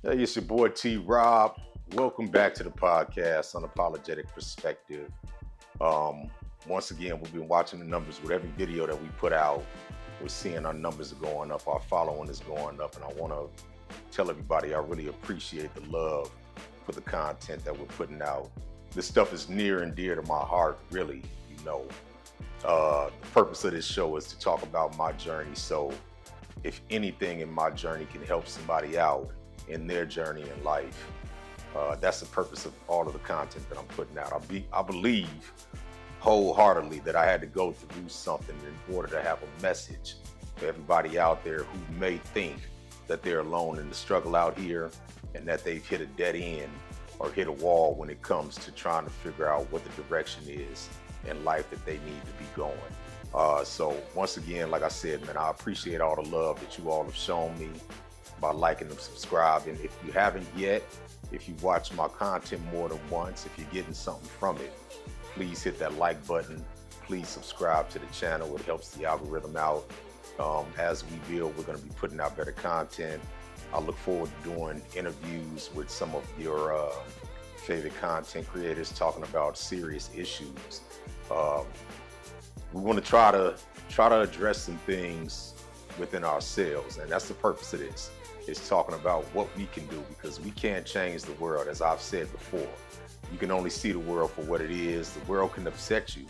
Hey, it's your boy T Rob. Welcome back to the podcast, Unapologetic Perspective. Um, Once again, we've been watching the numbers with every video that we put out. We're seeing our numbers are going up, our following is going up, and I want to tell everybody I really appreciate the love for the content that we're putting out. This stuff is near and dear to my heart, really. You know, the purpose of this show is to talk about my journey. So, if anything in my journey can help somebody out in their journey in life, that's the purpose of all of the content that I'm putting out. I believe wholeheartedly that I had to go through something in order to have a message for everybody out there who may think that they're alone in the struggle out here and that they've hit a dead end or hit a wall when it comes to trying to figure out what the direction is in life that they need to be going. So once again, like I said, man, I appreciate all the love that you all have shown me by liking and subscribing. If you haven't yet, if you watch my content more than once, if you're getting something from it, please hit that like button. Please subscribe to the channel. It helps the algorithm out. As we build, we're going to be putting out better content. I look forward to doing interviews with some of your favorite content creators talking about serious issues. Um, we want to try to address some things within ourselves, and that's the purpose of this. Is talking about what we can do, because we can't change the world. As I've said before, you can only see the world for what it is. The world can upset you,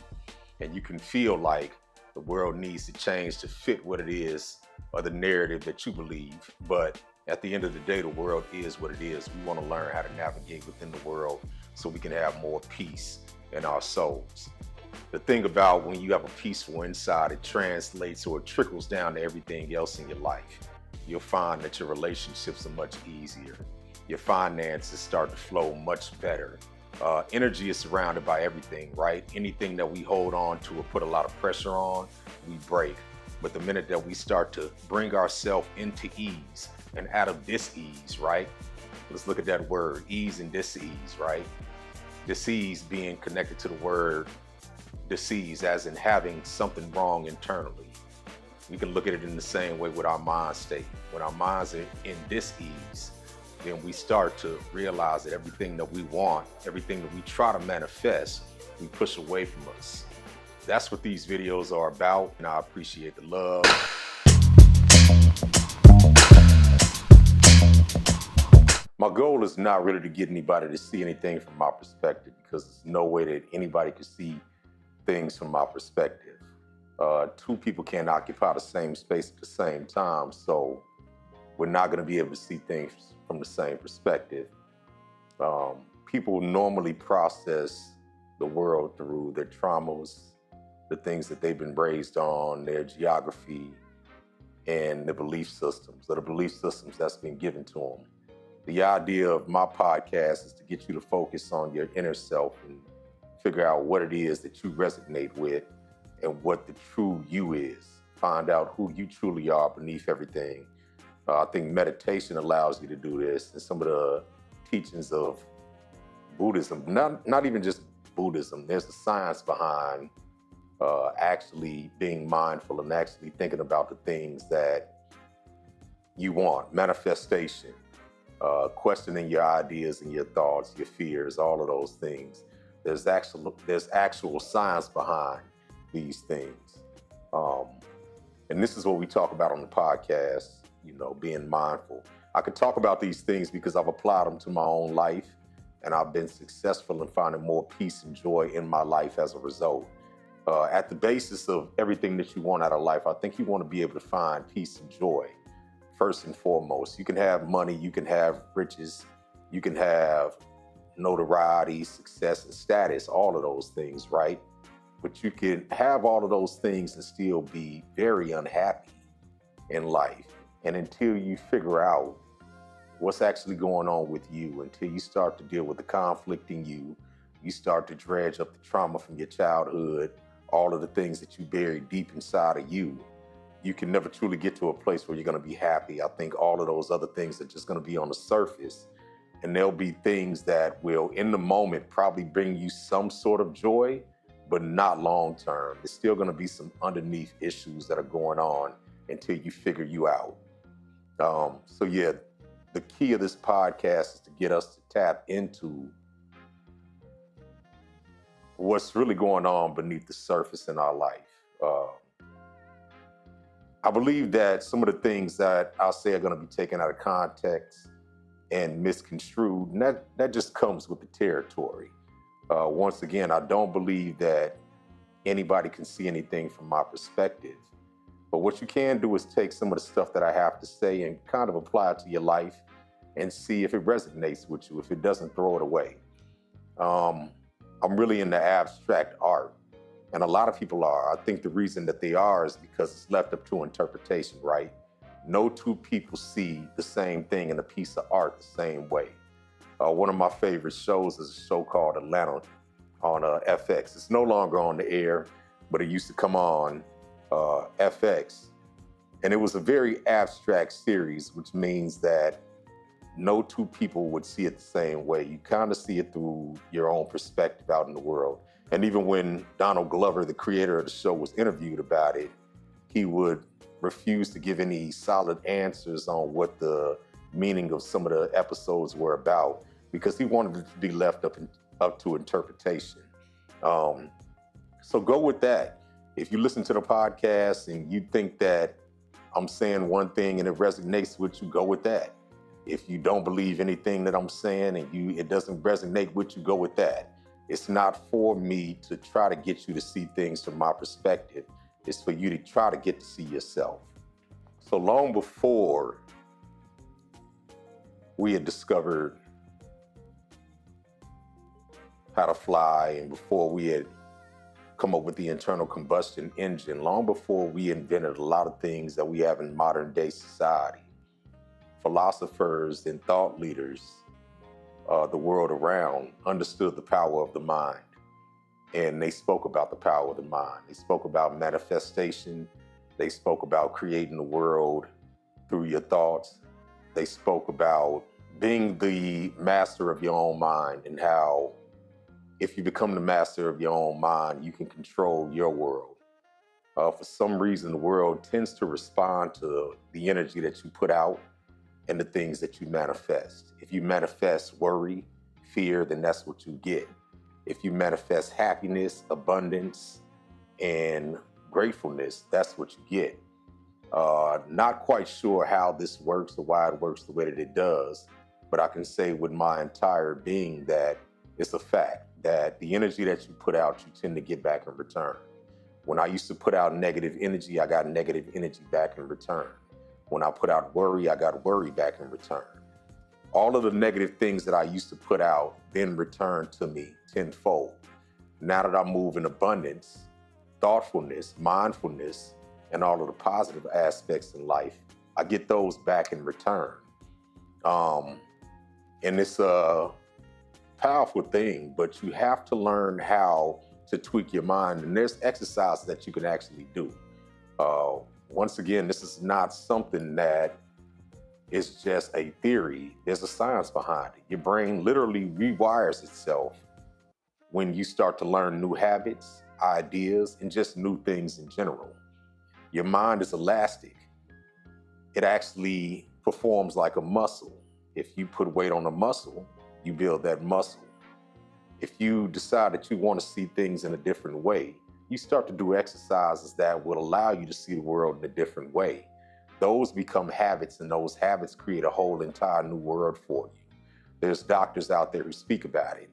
and you can feel like the world needs to change to fit what it is or the narrative that you believe. But at the end of the day, the world is what it is. We want to learn how to navigate within the world so we can have more peace in our souls. The thing about when you have a peaceful inside, it translates or it trickles down to everything else in your life. You'll find that your relationships are much easier. Your finances start to flow much better. Energy is surrounded by everything, right? Anything that we hold on to or put a lot of pressure on, we break. But the minute that we start to bring ourselves into ease and out of dis-ease, right? Let's look at that word, ease and dis-ease, right? Dis-ease being connected to the word disease, as in having something wrong internally. We can look at it in the same way with our mind state. When our minds are in dis-ease, then we start to realize that everything that we want, everything that we try to manifest, we push away from us. That's what these videos are about, and I appreciate the love. My goal is not really to get anybody to see anything from my perspective, because there's no way that anybody can see things from my perspective. Two people can't occupy the same space at the same time, so we're not going to be able to see things from the same perspective. People normally process the world through their traumas, the things that they've been raised on, their geography, and the belief systems, or the belief systems that's been given to them. The idea of my podcast is to get you to focus on your inner self and figure out what it is that you resonate with and what the true you is. Find out who you truly are beneath everything. I think meditation allows you to do this, and some of the teachings of Buddhism, not even just Buddhism, there's a science behind actually being mindful and actually thinking about the things that you want, manifestation, questioning your ideas and your thoughts, your fears, all of those things. There's actual science behind these things. And this is what we talk about on the podcast, being mindful. I can talk about these things because I've applied them to my own life, and I've been successful in finding more peace and joy in my life as a result. At the basis of everything that you want out of life, I think you want to be able to find peace and joy first and foremost. You can have money, you can have riches, you can have notoriety, success, and status, all of those things, right? But you can have all of those things and still be very unhappy in life. And until you figure out what's actually going on with you, until you start to deal with the conflict in you, you start to dredge up the trauma from your childhood, all of the things that you buried deep inside of you, you can never truly get to a place where you're going to be happy. I think all of those other things are just going to be on the surface. And there'll be things that will, in the moment, probably bring you some sort of joy, but not long term. There's still going to be some underneath issues that are going on until you figure you out. So yeah, the key of this podcast is to get us to tap into what's really going on beneath the surface in our life. I believe that some of the things that I'll say are going to be taken out of context and misconstrued, and that just comes with the territory. Once again, I don't believe that anybody can see anything from my perspective. But what you can do is take some of the stuff that I have to say and kind of apply it to your life and see if it resonates with you. If it doesn't, throw it away. I'm really into abstract art, and a lot of people are. I think the reason that they are is because it's left up to interpretation, right? No two people see the same thing in a piece of art the same way. One of my favorite shows is a show called Atlanta on FX. It's no longer on the air, but it used to come on FX. And it was a very abstract series, which means that no two people would see it the same way. You kind of see it through your own perspective out in the world. And even when Donald Glover, the creator of the show, was interviewed about it, he would refuse to give any solid answers on what the meaning of some of the episodes were about, because he wanted it to be left up to interpretation. So go with that. If you listen to the podcast and you think that I'm saying one thing and it resonates with you, go with that. If you don't believe anything that I'm saying and it doesn't resonate with you, go with that. It's not for me to try to get you to see things from my perspective. It's for you to try to get to see yourself. So long before we had discovered how to fly, and before we had come up with the internal combustion engine, long before we invented a lot of things that we have in modern day society, philosophers and thought leaders, the world around, understood the power of the mind. And they spoke about the power of the mind. They spoke about manifestation. They spoke about creating the world through your thoughts. They spoke about being the master of your own mind, and how if you become the master of your own mind, you can control your world. For some reason, the world tends to respond to the energy that you put out and the things that you manifest. If you manifest worry, fear, then that's what you get. If you manifest happiness, abundance, and gratefulness, that's what you get. Not quite sure how this works or why it works the way that it does, but I can say with my entire being that it's a fact that the energy that you put out, you tend to get back in return. When I used to put out negative energy, I got negative energy back in return. When I put out worry, I got worry back in return. All of the negative things that I used to put out then returned to me tenfold. Now that I move in abundance, thoughtfulness, mindfulness, and all of the positive aspects in life, I get those back in return. And it's a powerful thing, but you have to learn how to tweak your mind. And there's exercises that you can actually do. Once again, this is not something that is just a theory. There's a science behind it. Your brain literally rewires itself when you start to learn new habits, ideas, and just new things in general. Your mind is elastic. It actually performs like a muscle. If you put weight on a muscle, you build that muscle. If you decide that you want to see things in a different way, you start to do exercises that will allow you to see the world in a different way. Those become habits, and those habits create a whole entire new world for you. There's doctors out there who speak about it.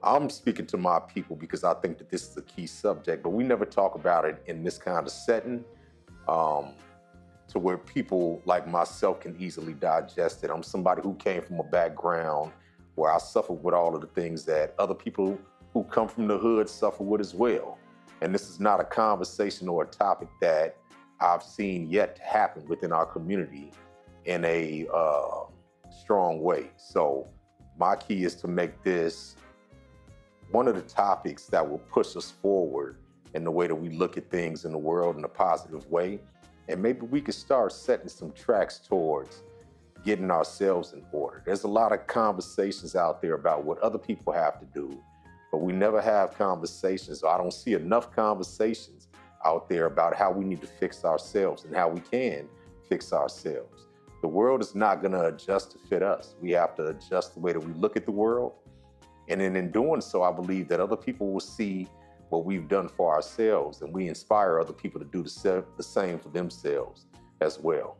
I'm speaking to my people because I think that this is a key subject, but we never talk about it in this kind of setting, to where people like myself can easily digest it. I'm somebody who came from a background where I suffered with all of the things that other people who come from the hood suffer with as well. And this is not a conversation or a topic that I've seen yet happen within our community in a strong way. So my key is to make this one of the topics that will push us forward in the way that we look at things in the world in a positive way. And maybe we could start setting some tracks towards getting ourselves in order. There's a lot of conversations out there about what other people have to do, but we never have conversations. I don't see enough conversations out there about how we need to fix ourselves and how we can fix ourselves. The world is not going to adjust to fit us. We have to adjust the way that we look at the world. And then in doing so, I believe that other people will see what we've done for ourselves, and we inspire other people to do the same for themselves as well.